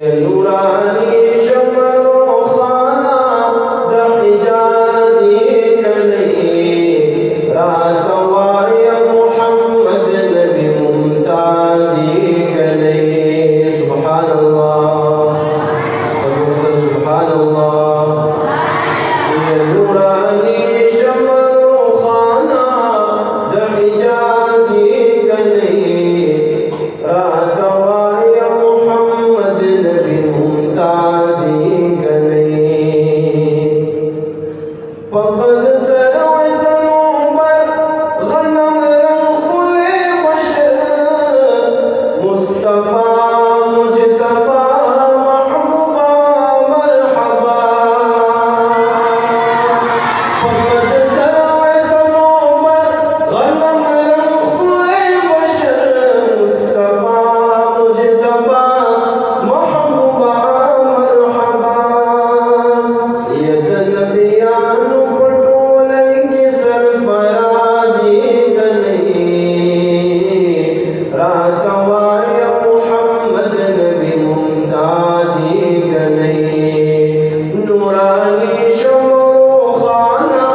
नूरानी शमरो खाना दहिजाजी कलई रातवाय मोहम्मद नबी मुमताजी कलई। सुभान अल्लाह सुभान अल्लाह। नूरानी शमरो खाना दहिजाजी कलई रातवाय मोहम्मद नबी मुमताजी कलई। पकड़ सरो सनोबर गनम रंग खुले बशर मुस्तफा मुजतबा महबूबा मरहबा। पकड़ सरो सनोबर गनम रंग खुले बशर मुस्तफा मुजतबा महबूबा मरहबा। यद नबियानु पटोलेंगे सरफराजी कलई रातवाय मोहम्मद नबी मुमताजी कलई। नूरानी शमरो खाना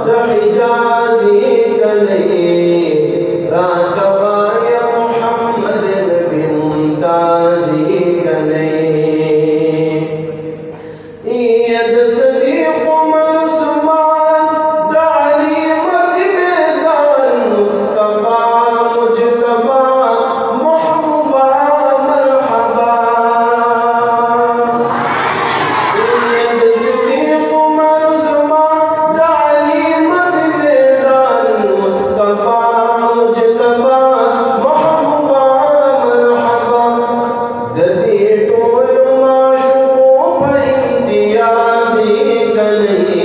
दहिजाजी कलई रातवाय मोहम्मद नबी मुमताजी कलई। यद सदीक़ मंसूबान दाली मदीनेदार मुस्तफा मुजतबा महबूबा मरहबा। यद सदीक़ मंसूबान दाली मदीनेदार मुस्तफा मुजतबा महबूबा मरहबा। दबी टोल माशूक़ों पर इम्तियाज़ी कलई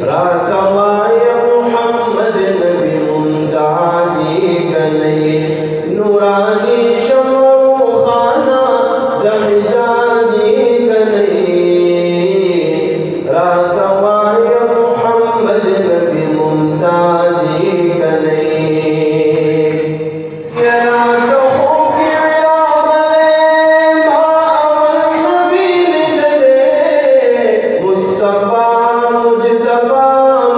रातवाय मोहम्मद नबी मुमताजी कलई। नूरानी शमरो खाना दहिजाजी कलई रातवाय मोहम्मद नबी मुमताजी कलई। मुस्तफा मुजतबा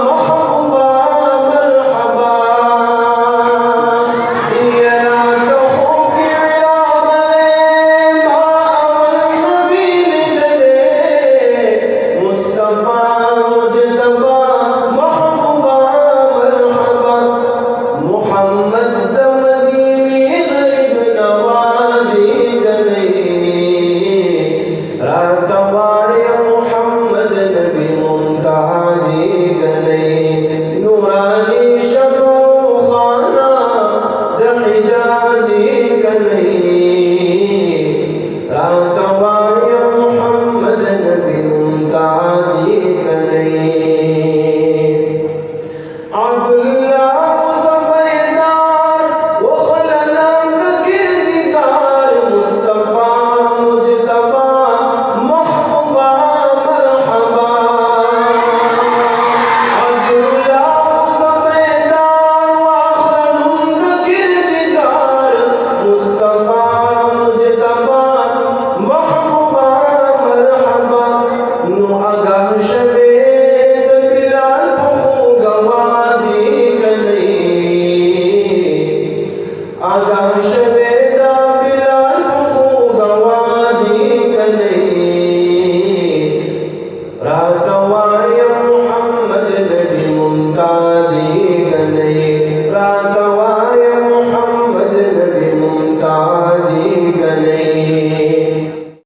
महबूबा मरहबा। मुस्तफा मुजतबा महबूबा मरहबा। मुहम्मद मदीनी गरीब नवाजी कलई रातवाय मोहम्मद नबी मुमताजी कलई। नूरानी शमरो खाना दहिजाजी कलई रातवाय मोहम्मद नबी मुमताजी कलई। अब्दुल्लाह सबैदार वखलना किरदार मुस्तफा मुजतबा महबूबा मरहबा। अब्दुल्लाह सबैदार वखलना किरदार मुस्तफा मुजतबा महबूबा मरहबा। नु आगाह शबे बिलाल बहू गवाजी कलई आगाह शबे बिलाल बहू गवाजी कलई रातवाय मोहम्मद नबी मुमताजी